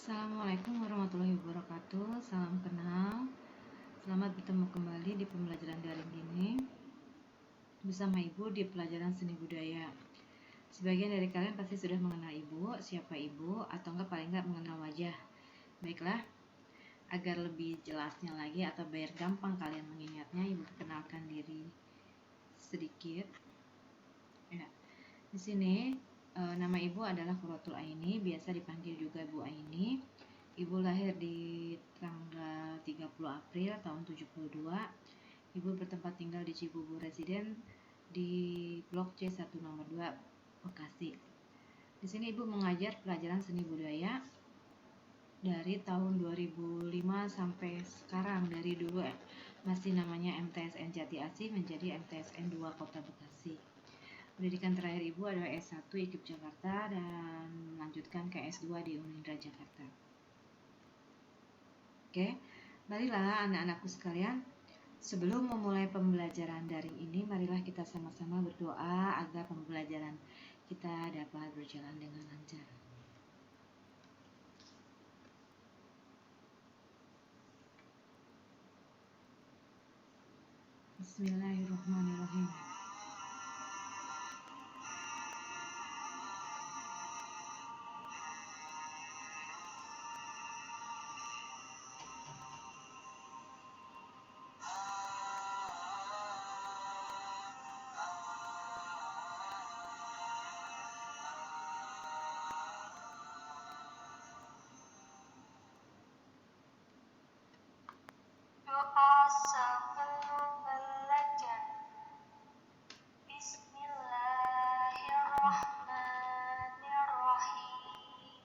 Assalamualaikum warahmatullahi wabarakatuh. Salam kenal. Selamat bertemu kembali di pembelajaran daring ini bersama Ibu di pelajaran seni budaya. Sebagian dari kalian pasti sudah mengenal Ibu, siapa Ibu, atau enggak paling enggak mengenal wajah. Baiklah, agar lebih jelasnya lagi atau biar gampang kalian mengingatnya, Ibu perkenalkan diri sedikit. Ya, di sini nama Ibu adalah Qurratul Aini, biasa dipanggil juga Bu Aini. Ibu lahir di tanggal 30 April tahun 72. Ibu bertempat tinggal di Cibubur Residen di Blok C1 nomor 2 Bekasi. Di sini Ibu mengajar pelajaran seni budaya dari tahun 2005 sampai sekarang. Dari dulu masih namanya MTSN Jati Asih menjadi MTSN 2 Kota Bekasi. Pendidikan terakhir Ibu adalah S1 IKIP Jakarta dan melanjutkan ke S2 di Unindra Jakarta. Oke, marilah anak-anakku sekalian, sebelum memulai pembelajaran daring ini, marilah kita sama-sama berdoa agar pembelajaran kita dapat berjalan dengan lancar. Bismillahirrahmanirrahim. Doa sebelum belajar. Bismillahirrahmanirrahim.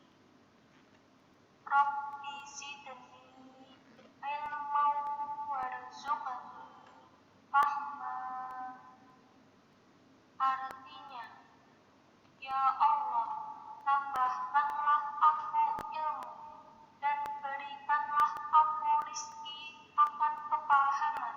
Rabbi zidni ilman warzuqni fahma. Artinya, ya Allah, tambahkanlah aku ilmu dan berikanlah aku rizki akan kepahaman.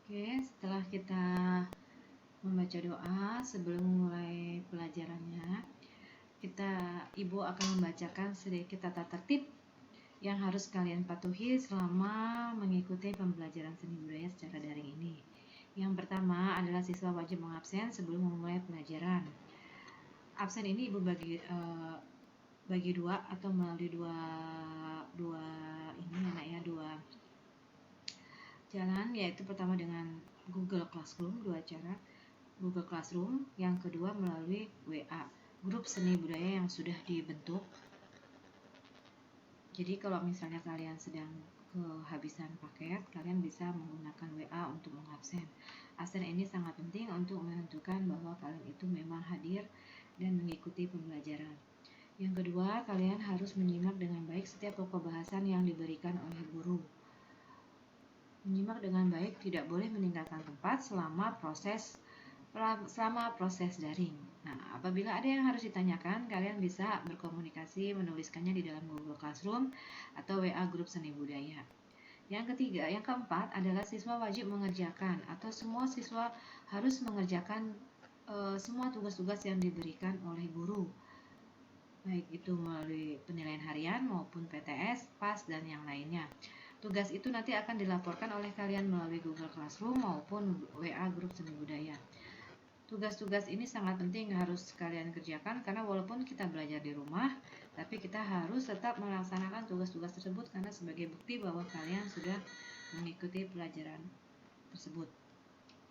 Oke, setelah kita membaca doa sebelum mulai pelajarannya, Ibu akan membacakan sedikit tata tertib yang harus kalian patuhi selama mengikuti pembelajaran seni budaya secara daring ini. Yang pertama adalah siswa wajib mengabsen sebelum memulai pelajaran. Absen ini Ibu bagi dua atau melalui dua jalan, yaitu pertama dengan Google Classroom, dua cara. Google Classroom, yang kedua melalui WA, grup seni budaya yang sudah dibentuk. Jadi kalau misalnya kalian sedang kehabisan paket, kalian bisa menggunakan WA untuk mengabsen. Absen ini sangat penting untuk menentukan bahwa kalian itu memang hadir dan mengikuti pembelajaran. Yang kedua, kalian harus menyimak dengan baik setiap pokok bahasan yang diberikan oleh guru. Menyimak dengan baik, tidak boleh meninggalkan tempat selama proses daring. Nah, apabila ada yang harus ditanyakan, kalian bisa berkomunikasi menuliskannya di dalam Google Classroom atau WA grup seni budaya. Yang keempat adalah siswa wajib mengerjakan atau semua siswa harus mengerjakan semua tugas-tugas yang diberikan oleh guru. Baik itu melalui penilaian harian maupun PTS, PAS, dan yang lainnya. Tugas itu nanti akan dilaporkan oleh kalian melalui Google Classroom maupun WA grup seni budaya. Tugas-tugas ini sangat penting harus kalian kerjakan karena walaupun kita belajar di rumah, tapi kita harus tetap melaksanakan tugas-tugas tersebut karena sebagai bukti bahwa kalian sudah mengikuti pelajaran tersebut.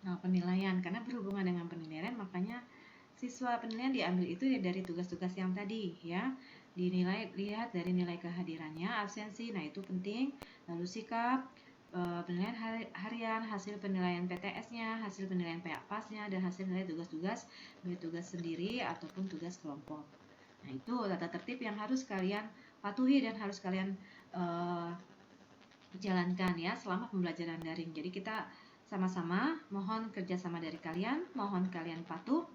Nah, penilaian, karena berhubungan dengan penilaian, makanya siswa penilaian diambil itu dari tugas-tugas yang tadi ya. Lihat dari nilai kehadirannya, absensi, nah itu penting. Lalu sikap, penilaian harian, hasil penilaian PTS-nya, hasil penilaian PAS-nya, dan hasil nilai tugas-tugas baik tugas sendiri ataupun tugas kelompok. Nah, itu tata tertib yang harus kalian patuhi dan harus kalian jalankan ya selama pembelajaran daring. Jadi kita sama-sama. Mohon kerjasama dari kalian, mohon kalian patuh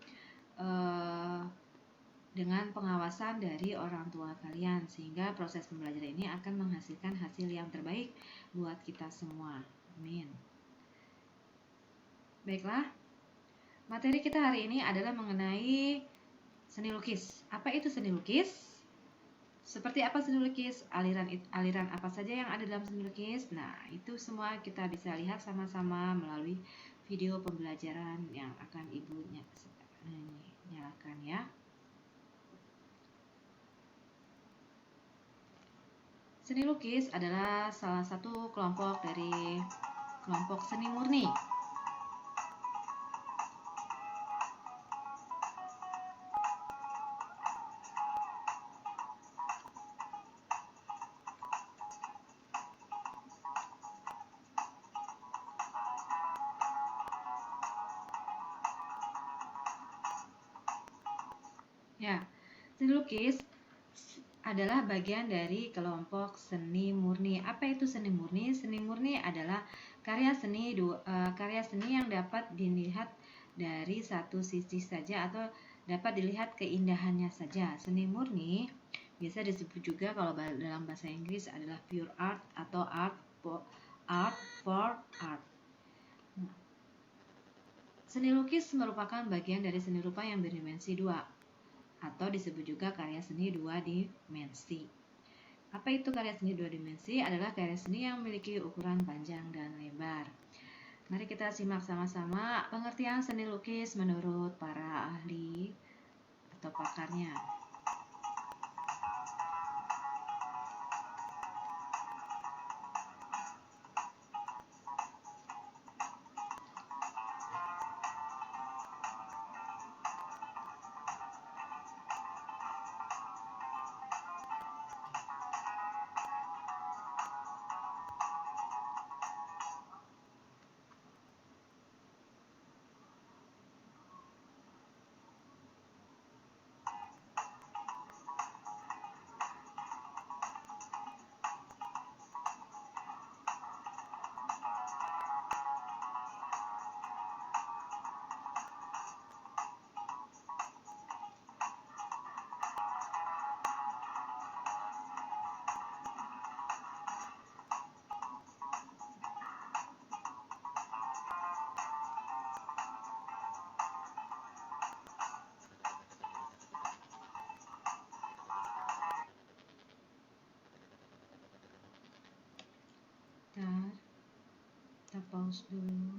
dengan pengawasan dari orang tua kalian, sehingga proses pembelajaran ini akan menghasilkan hasil yang terbaik buat kita semua. Amin. Baiklah, materi kita hari ini adalah mengenai seni lukis. Apa itu seni lukis? Seperti apa seni lukis? Aliran apa saja yang ada dalam seni lukis? Nah, itu semua kita bisa lihat sama-sama melalui video pembelajaran yang akan Ibu nyalakan ya. Seni lukis adalah salah satu kelompok dari kelompok seni murni. Ya, seni lukis adalah bagian dari kelompok seni murni. Apa itu seni murni? Seni murni adalah karya seni yang dapat dilihat dari satu sisi saja atau dapat dilihat keindahannya saja. Seni murni biasa disebut juga kalau dalam bahasa Inggris adalah pure art atau art for art. Seni lukis merupakan bagian dari seni rupa yang berdimensi 2 atau disebut juga karya seni 2 dimensi. Apa itu karya seni 2 dimensi? Adalah karya seni yang memiliki ukuran panjang dan lebar. Mari kita simak sama-sama pengertian seni lukis menurut para ahli atau pakarnya. Kita pause dulu.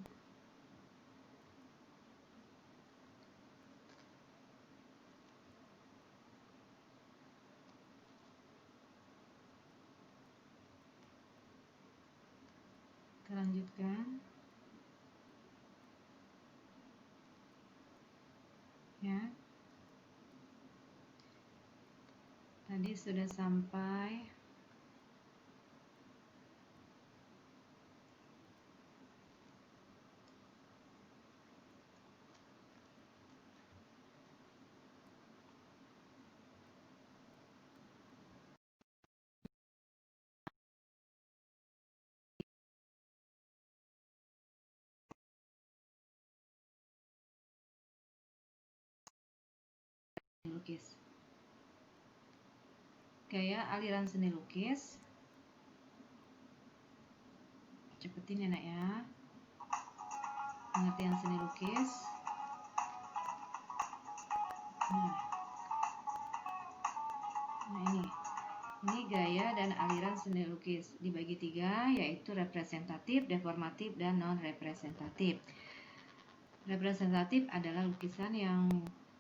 Kita lanjutkan. Ya. Tadi sudah sampai lukis. Gaya aliran seni lukis. Cepetin ya nak ya. Pengertian seni lukis. Nah ini gaya dan aliran seni lukis dibagi 3, yaitu representatif, deformatif, dan non representatif. Representatif adalah lukisan yang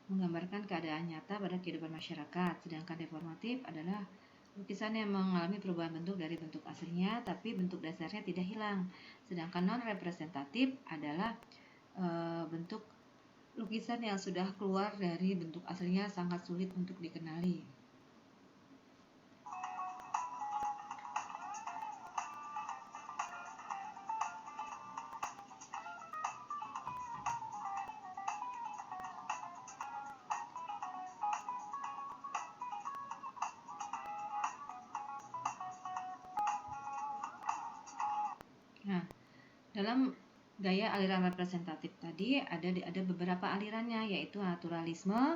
menggambarkan keadaan nyata pada kehidupan masyarakat, sedangkan deformatif adalah lukisan yang mengalami perubahan bentuk dari bentuk aslinya, tapi bentuk dasarnya tidak hilang. Sedangkan non-representatif adalah bentuk lukisan yang sudah keluar dari bentuk aslinya sangat sulit untuk dikenali. Nah, dalam gaya aliran representatif tadi ada beberapa alirannya, yaitu naturalisme,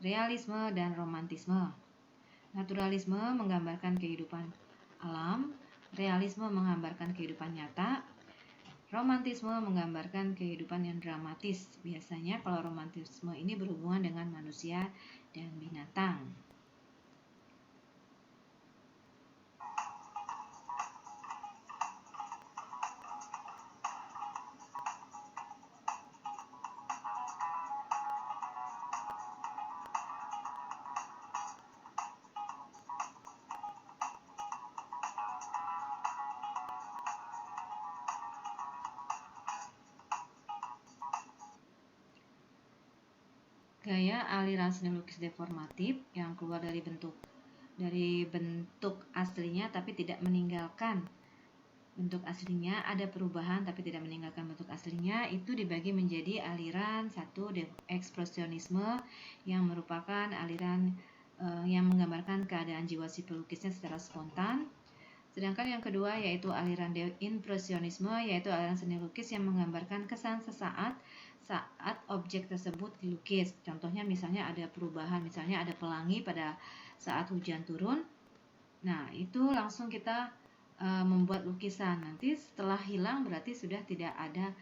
realisme, dan romantisme. Naturalisme menggambarkan kehidupan alam, realisme menggambarkan kehidupan nyata, romantisme menggambarkan kehidupan yang dramatis. Biasanya kalau romantisme ini berhubungan dengan manusia dan binatang. Gaya aliran seni lukis deformatif yang keluar dari bentuk aslinya tapi tidak meninggalkan bentuk aslinya, ada perubahan tapi tidak meninggalkan bentuk aslinya, itu dibagi menjadi aliran satu ekspresionisme yang merupakan aliran yang menggambarkan keadaan jiwa si pelukisnya secara spontan. Sedangkan yang kedua yaitu aliran impresionisme, yaitu aliran seni lukis yang menggambarkan kesan sesaat saat objek tersebut dilukis. Contohnya misalnya ada perubahan, misalnya ada pelangi pada saat hujan turun. Nah, itu langsung kita membuat lukisan. Nanti setelah hilang berarti sudah tidak ada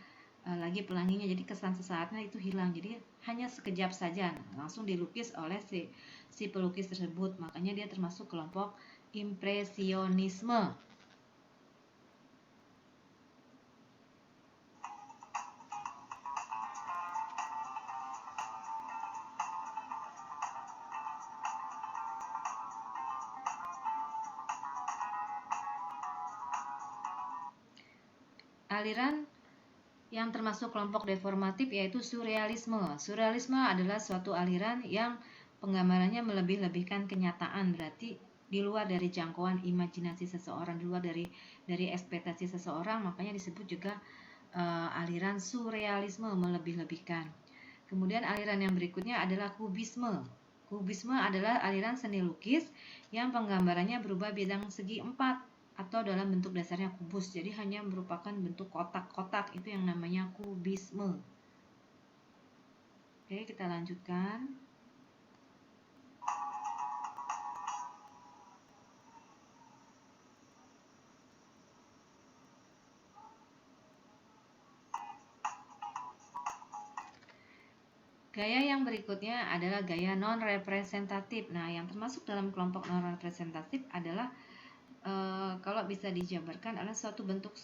lagi pelanginya, jadi kesan sesaatnya itu hilang. Jadi hanya sekejap saja langsung dilukis oleh si pelukis tersebut. Makanya dia termasuk kelompok impresionisme. Aliran yang termasuk kelompok deformatif yaitu surrealisme. Surrealisme adalah suatu aliran yang penggambarannya melebih-lebihkan kenyataan, berarti di luar dari jangkauan imajinasi seseorang, di luar dari ekspektasi seseorang, makanya disebut juga aliran surrealisme, melebih-lebihkan. Kemudian aliran yang berikutnya adalah kubisme. Kubisme adalah aliran seni lukis yang penggambarannya berubah bidang segi empat atau dalam bentuk dasarnya kubus, jadi hanya merupakan bentuk kotak-kotak, itu yang namanya kubisme. Oke, kita lanjutkan. Gaya yang berikutnya adalah gaya non-representatif. Nah, yang termasuk dalam kelompok non-representatif adalah kalau bisa dijabarkan adalah suatu bentuk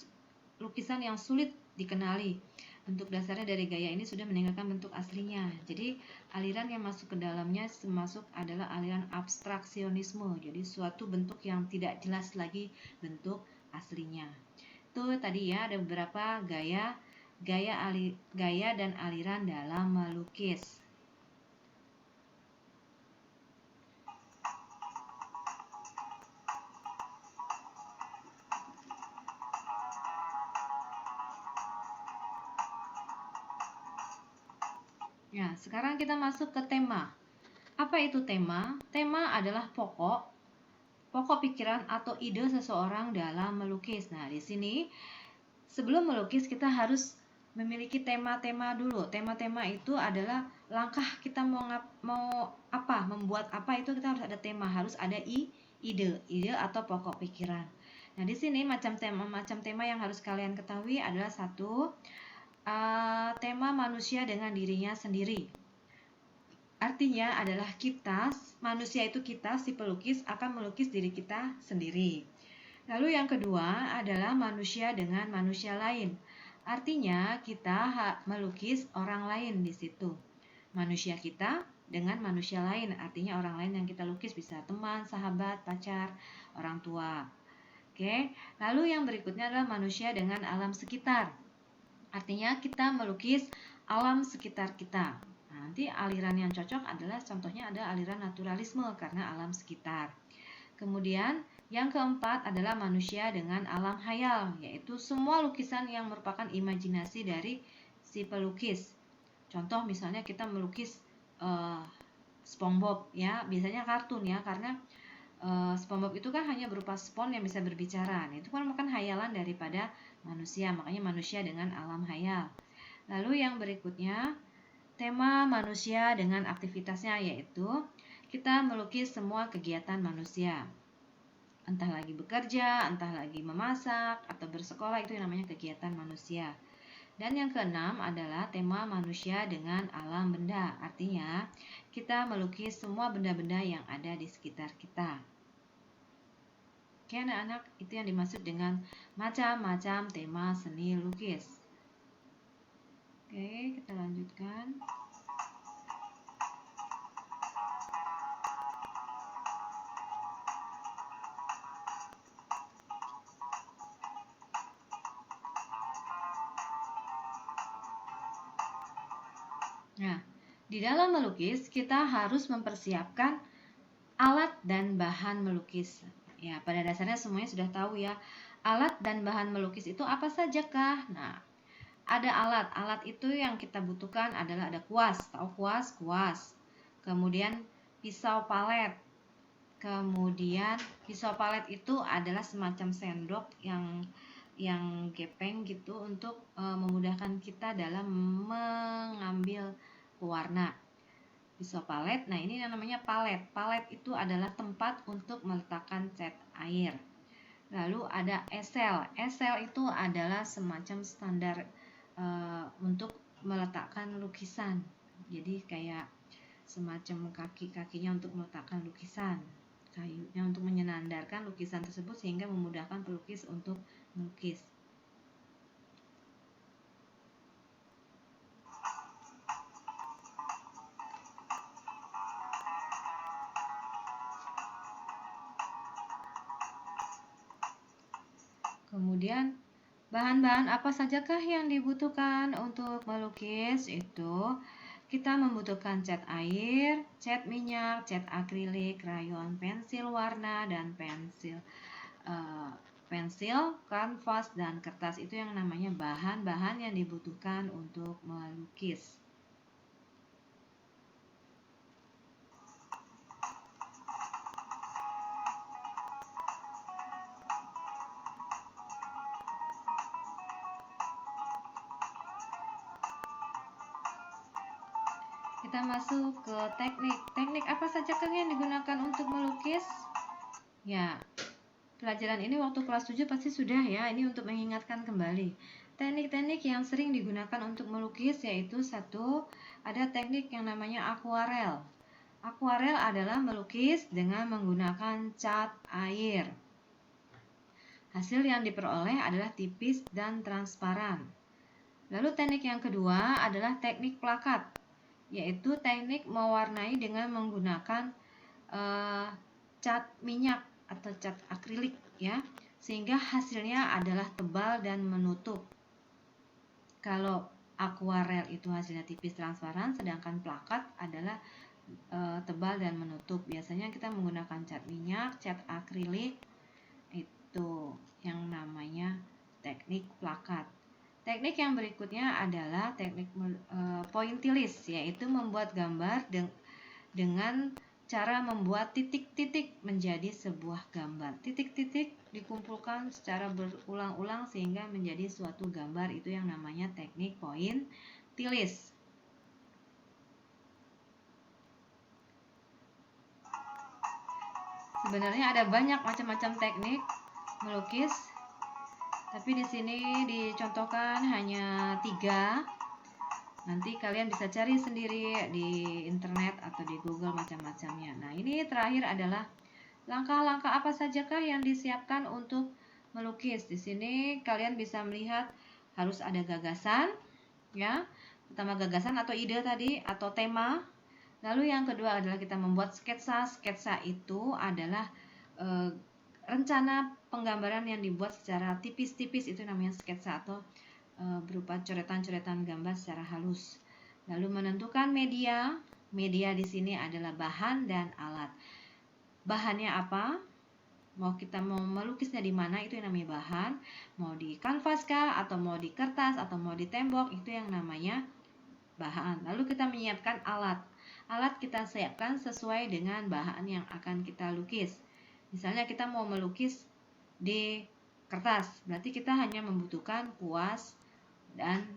lukisan yang sulit dikenali. Bentuk dasarnya dari gaya ini sudah meninggalkan bentuk aslinya. Jadi aliran yang masuk ke dalamnya termasuk adalah aliran abstraksionisme. Jadi suatu bentuk yang tidak jelas lagi bentuk aslinya. Itu tadi ya ada beberapa gaya dan aliran dalam melukis. Ya, sekarang kita masuk ke tema. Apa itu tema? Tema adalah pokok pikiran atau ide seseorang dalam melukis. Nah, di sini sebelum melukis kita harus memiliki tema-tema dulu. Tema-tema itu adalah langkah kita membuat apa itu kita harus ada tema, harus ada ide atau pokok pikiran. Nah, di sini macam tema yang harus kalian ketahui adalah satu, tema manusia dengan dirinya sendiri. Artinya adalah manusia itu kita, si pelukis akan melukis diri kita sendiri. Lalu yang kedua adalah manusia dengan manusia lain. Artinya kita melukis orang lain di situ. Manusia kita dengan manusia lain, artinya orang lain yang kita lukis bisa teman, sahabat, pacar, orang tua. Oke. Lalu yang berikutnya adalah manusia dengan alam sekitar. Artinya kita melukis alam sekitar kita. Nanti aliran yang cocok adalah contohnya ada aliran naturalisme karena alam sekitar. Kemudian yang keempat adalah manusia dengan alam hayal, yaitu semua lukisan yang merupakan imajinasi dari si pelukis. Contoh misalnya kita melukis SpongeBob ya, biasanya kartun ya, karena SpongeBob itu kan hanya berupa spons yang bisa berbicara. Nah, itu kan merupakan hayalan daripada manusia, makanya manusia dengan alam hayal. Lalu yang berikutnya, tema manusia dengan aktivitasnya, yaitu kita melukis semua kegiatan manusia. Entah lagi bekerja, entah lagi memasak, atau bersekolah, itu yang namanya kegiatan manusia. Dan yang keenam adalah tema manusia dengan alam benda. Artinya, kita melukis semua benda-benda yang ada di sekitar kita. Oke anak-anak, itu yang dimaksud dengan macam-macam tema seni lukis. Oke, kita lanjutkan. Nah, di dalam melukis kita harus mempersiapkan alat dan bahan melukis. Ya, pada dasarnya semuanya sudah tahu ya. Alat dan bahan melukis itu apa saja kah? Nah, ada alat. Alat itu yang kita butuhkan adalah ada kuas. Tahu kuas? Kuas. Kemudian pisau palet. Kemudian pisau palet itu adalah semacam sendok yang gepeng gitu untuk memudahkan kita dalam mengambil pewarna. Pisau palet, nah ini yang namanya palet. Palet itu adalah tempat untuk meletakkan cat air. Lalu ada esel. Esel itu adalah semacam standar untuk meletakkan lukisan. Jadi kayak semacam kaki-kakinya untuk meletakkan lukisan. Kayunya untuk menyandarkan lukisan tersebut sehingga memudahkan pelukis untuk melukis. Kemudian bahan-bahan apa sajakah yang dibutuhkan untuk melukis? Itu kita membutuhkan cat air, cat minyak, cat akrilik, krayon, pensil warna, dan pensil, kanvas, dan kertas. Itu yang namanya bahan-bahan yang dibutuhkan untuk melukis. Kita masuk ke teknik. Teknik apa saja kan yang digunakan untuk melukis? Ya, pelajaran ini waktu kelas 7 pasti sudah ya. Ini untuk mengingatkan kembali. Teknik-teknik yang sering digunakan untuk melukis yaitu satu, ada teknik yang namanya akuarel. Akuarel adalah melukis dengan menggunakan cat air. Hasil yang diperoleh adalah tipis dan transparan. Lalu teknik yang kedua adalah teknik plakat, yaitu teknik mewarnai dengan menggunakan cat minyak atau cat akrilik ya, sehingga hasilnya adalah tebal dan menutup. Kalau akuarel itu hasilnya tipis transparan, sedangkan plakat adalah tebal dan menutup. Biasanya kita menggunakan cat minyak, cat akrilik, itu yang namanya teknik plakat. Teknik yang berikutnya adalah teknik pointillis, yaitu membuat gambar dengan cara membuat titik-titik menjadi sebuah gambar. Titik-titik dikumpulkan secara berulang-ulang sehingga menjadi suatu gambar, itu yang namanya teknik pointillis. Sebenarnya ada banyak macam-macam teknik melukis, tapi di sini dicontohkan hanya 3. Nanti kalian bisa cari sendiri di internet atau di Google macam-macamnya. Nah, ini terakhir adalah langkah-langkah apa sajakah yang disiapkan untuk melukis. Di sini kalian bisa melihat harus ada gagasan, ya. Pertama gagasan atau ide tadi atau tema. Lalu yang kedua adalah kita membuat sketsa. Sketsa itu adalah rencana penggambaran yang dibuat secara tipis-tipis, itu namanya sketsa atau berupa coretan-coretan gambar secara halus. Lalu menentukan media. Media di sini adalah bahan dan alat. Bahannya apa? Kita mau melukisnya di mana, itu yang namanya bahan. Mau di kanvas kah, atau mau di kertas, atau mau di tembok, itu yang namanya bahan. Lalu kita menyiapkan alat. Alat kita siapkan sesuai dengan bahan yang akan kita lukis. Misalnya kita mau melukis di kertas, berarti kita hanya membutuhkan kuas dan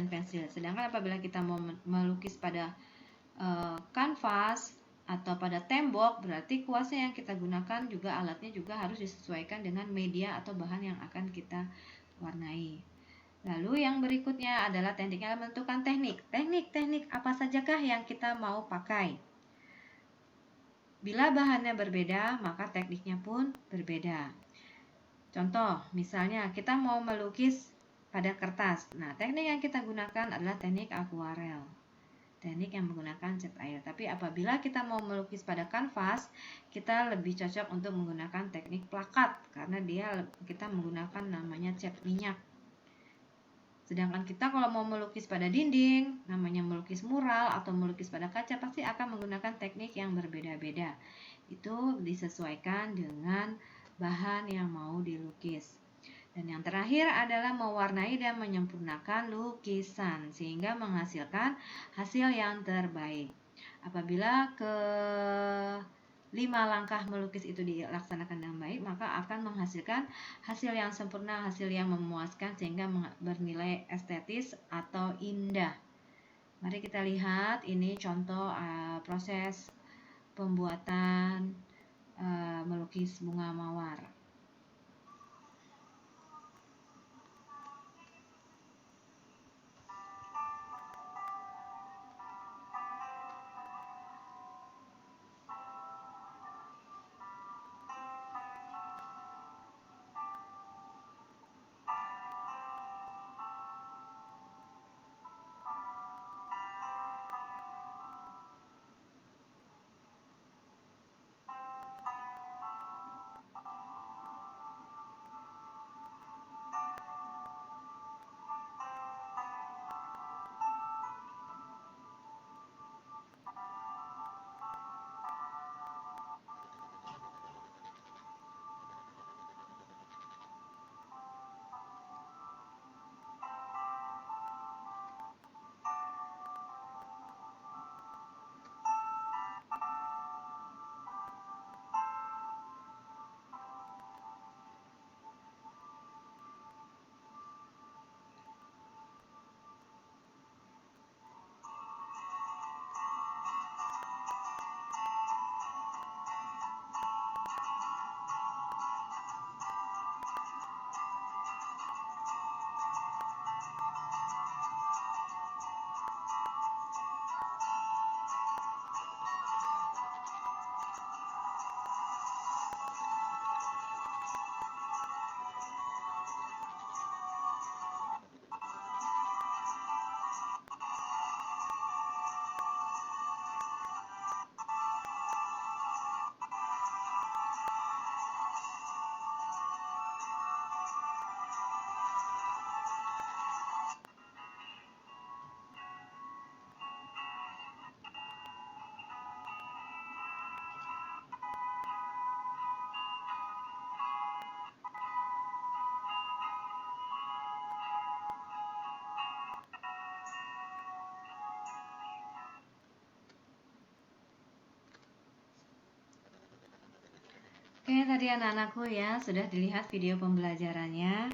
pensil. Sedangkan apabila kita mau melukis pada kanvas atau pada tembok, berarti kuasnya yang kita gunakan juga alatnya juga harus disesuaikan dengan media atau bahan yang akan kita warnai. Lalu yang berikutnya adalah tekniknya menentukan teknik. Teknik apa sajakah yang kita mau pakai? Bila bahannya berbeda, maka tekniknya pun berbeda. Contoh, misalnya kita mau melukis pada kertas. Nah, teknik yang kita gunakan adalah teknik akuarel. Teknik yang menggunakan cat air. Tapi apabila kita mau melukis pada kanvas, kita lebih cocok untuk menggunakan teknik plakat karena kita menggunakan namanya cat minyak. Sedangkan kita kalau mau melukis pada dinding, namanya melukis mural atau melukis pada kaca, pasti akan menggunakan teknik yang berbeda-beda. Itu disesuaikan dengan bahan yang mau dilukis. Dan yang terakhir adalah mewarnai dan menyempurnakan lukisan sehingga menghasilkan hasil yang terbaik. Apabila 5 langkah melukis itu dilaksanakan dengan baik, maka akan menghasilkan hasil yang sempurna, hasil yang memuaskan sehingga bernilai estetis atau indah. Mari kita lihat ini contoh proses pembuatan melukis bunga mawar. Oke, tadi anak-anakku ya, sudah dilihat video pembelajarannya.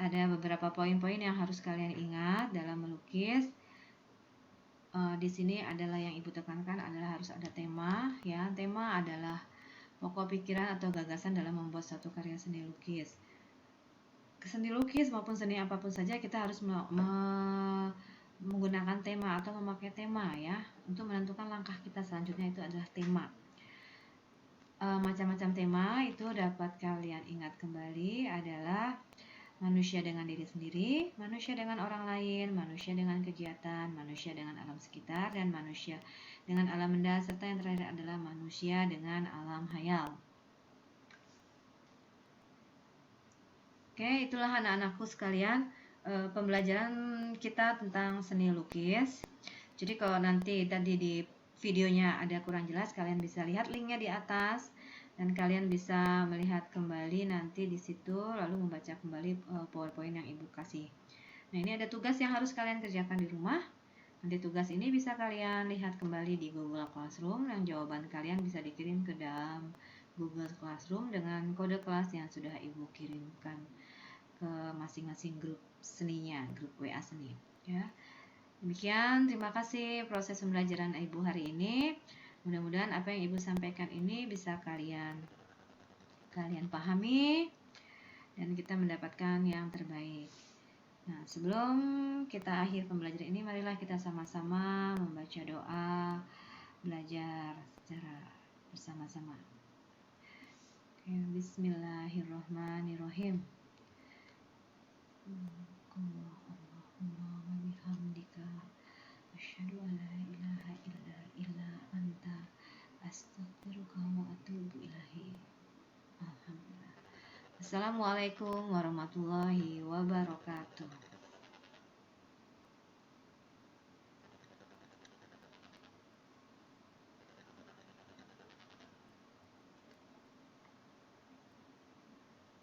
Ada beberapa poin-poin yang harus kalian ingat dalam melukis. Di sini adalah yang ibu tekankan adalah harus ada tema, ya. Tema adalah pokok pikiran atau gagasan dalam membuat suatu karya seni lukis. Seni lukis maupun seni apapun saja kita harus menggunakan tema atau memakai tema ya, untuk menentukan langkah kita selanjutnya itu adalah tema. Macam-macam tema itu dapat kalian ingat kembali adalah manusia dengan diri sendiri, manusia dengan orang lain, manusia dengan kegiatan, manusia dengan alam sekitar, dan manusia dengan alam benda, serta yang terakhir adalah manusia dengan alam hayal. Oke, itulah anak-anakku sekalian pembelajaran kita tentang seni lukis. Jadi kalau nanti tadi di videonya ada kurang jelas, kalian bisa lihat linknya di atas dan kalian bisa melihat kembali nanti di situ, lalu membaca kembali PowerPoint yang ibu kasih. Nah, ini ada tugas yang harus kalian kerjakan di rumah. Nanti tugas ini bisa kalian lihat kembali di Google Classroom, dan jawaban kalian bisa dikirim ke dalam Google Classroom dengan kode kelas yang sudah Ibu kirimkan ke masing-masing grup seninya, grup WA seni ya. Demikian, terima kasih proses pembelajaran Ibu hari ini. Mudah-mudahan apa yang Ibu sampaikan ini bisa kalian pahami dan kita mendapatkan yang terbaik. Nah, sebelum kita akhir pembelajaran ini, marilah kita sama-sama membaca doa belajar secara bersama-sama. Oke, Bismillahirrahmanirrahim. Allahumma wa bihamdika asyhadu an la ilaha illa anta astaghfiruka wa atubu ilaihi. Alhamdulillah. Assalamualaikum warahmatullahi wabarakatuh.